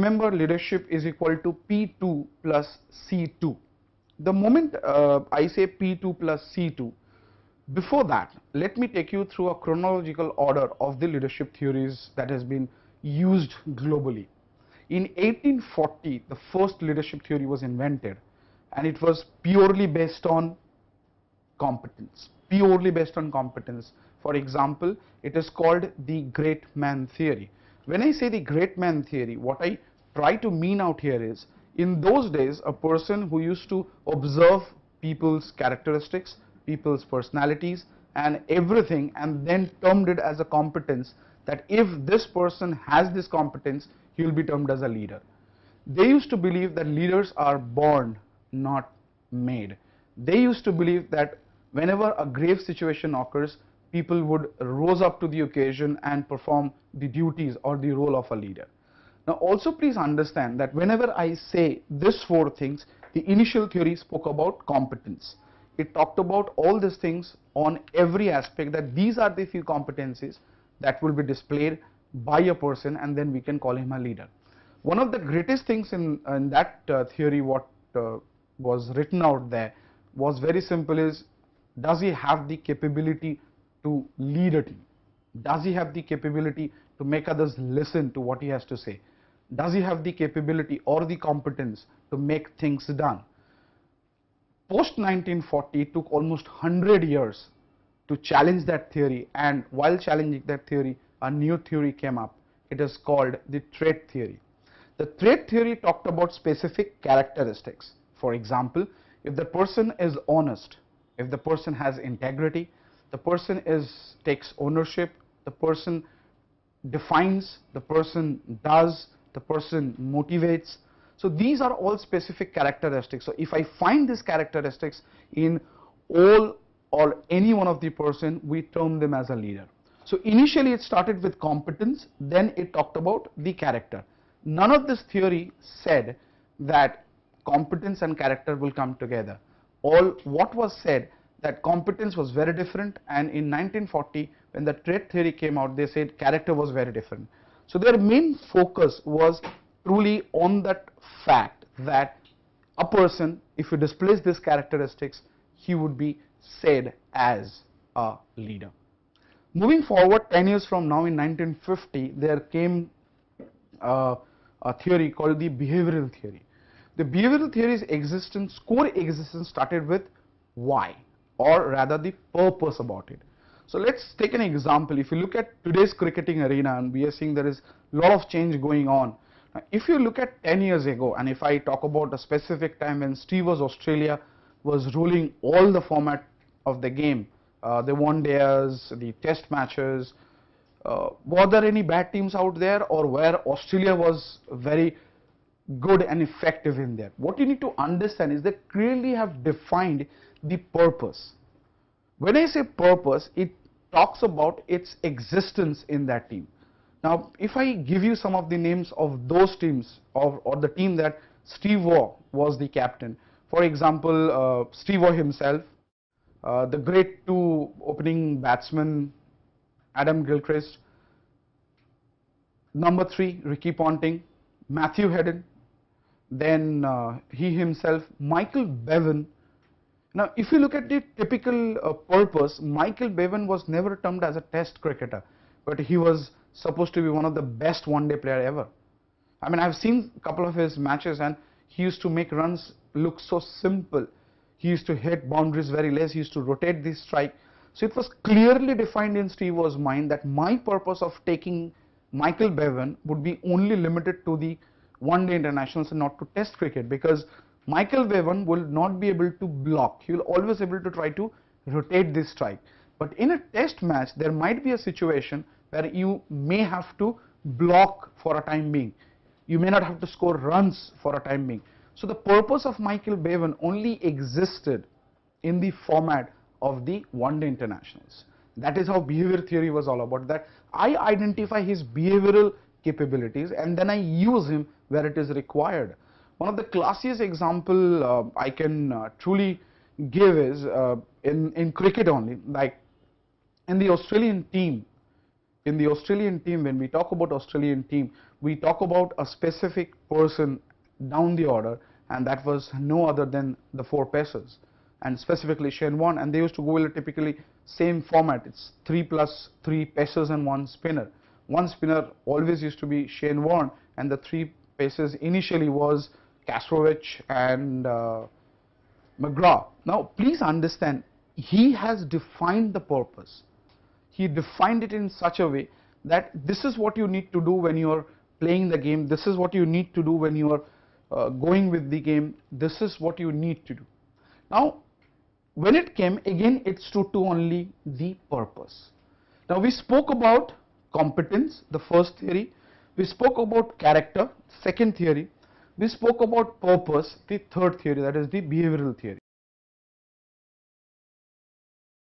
remember leadership is equal to P2 plus C2. The moment I say P2 plus C2, before that, let me take you through a chronological order of the leadership theories that has been used globally. In 1840, the first leadership theory was invented, and it was purely based on competence. Purely based on competence. For example, it is called the great man theory. When I say the great man theory, what I try to mean out here is, in those days, a person who used to observe people's characteristics, people's personalities and everything, and then termed it as a competence, that if this person has this competence, he will be termed as a leader. They used to believe that leaders are born, not made. They used to believe that whenever a grave situation occurs, people would rise up to the occasion and perform the duties or the role of a leader. Now also please understand that whenever I say these four things, the initial theory spoke about competence. It talked about all these things on every aspect, that these are the few competencies that will be displayed by a person, and then we can call him a leader. One of the greatest things in that theory, what was written out there was very simple, is does he have the capability to lead a team? Does he have the capability to make others listen to what he has to say? Does he have the capability or the competence to make things done? Post 1940, it took almost 100 years to challenge that theory, and while challenging that theory, a new theory came up. It is called the trait theory. The trait theory talked about specific characteristics. For example, if the person is honest, if the person has integrity, the person takes ownership, the person defines, the person does, the person motivates. So these are all specific characteristics. So if I find these characteristics in all or any one of the person, we term them as a leader. So initially it started with competence, then it talked about the character. None of this theory said that competence and character will come together. All what was said, that competence was very different, and in 1940 when the trait theory came out, they said character was very different. So their main focus was truly on that fact that a person, if he displays these characteristics, he would be said as a leader. Moving forward 10 years from now, in 1950, there came a theory called the behavioral theory. The behavioral theory's existence, core existence, started with why, or rather the purpose about it. So let's take an example. If you look at today's cricketing arena, and we are seeing there is a lot of change going on. Now, if you look at 10 years ago, and if I talk about a specific time when Steve's Australia was ruling all the format of the game, the one-dayers, the test matches, were there any bad teams out there, or where Australia was very good and effective in there? What you need to understand is they clearly have defined the purpose. When I say purpose, it talks about its existence in that team. Now, if I give you some of the names of those teams, or the team that Steve Waugh was the captain, for example, Steve Waugh himself, the great two opening batsmen, Adam Gilchrist, number 3, Ricky Ponting, Matthew Hayden, then he himself, Michael Bevan. Now, if you look at the typical purpose, Michael Bevan was never termed as a test cricketer, but he was supposed to be one of the best one-day player ever. I mean, I've seen a couple of his matches, and he used to make runs look so simple. He used to hit boundaries very less, he used to rotate the strike. So it was clearly defined in Steve Waugh's mind that my purpose of taking Michael Bevan would be only limited to the one-day internationals and not to test cricket, because Michael Bevan will not be able to block. He will always be able to try to rotate this strike. But in a test match, there might be a situation where you may have to block for a time being. You may not have to score runs for a time being. So the purpose of Michael Bevan only existed in the format of the one-day internationals. That is how behavior theory was all about, that I identify his behavioral capabilities and then I use him where it is required. One of the classiest example I can truly give is in cricket only, like in the Australian team. in the Australian team, when we talk about Australian team, we talk about a specific person down the order, and that was no other than the 4 pacers, and specifically Shane Warne, and they used to go with a typically same format. It's 3 plus 3 pacers and 1 spinner. One spinner always used to be Shane Warne, and the 3 pacers initially was Kasrovich and McGrath. Now please understand, he has defined the purpose. He defined it in such a way that this is what you need to do when you are playing the game, this is what you need to do when you are going with the game, this is what you need to do. Now when it came, again it stood to only the purpose. Now we spoke about competence, the first theory, we spoke about character, second theory, we spoke about purpose, the third theory, that is the behavioral theory.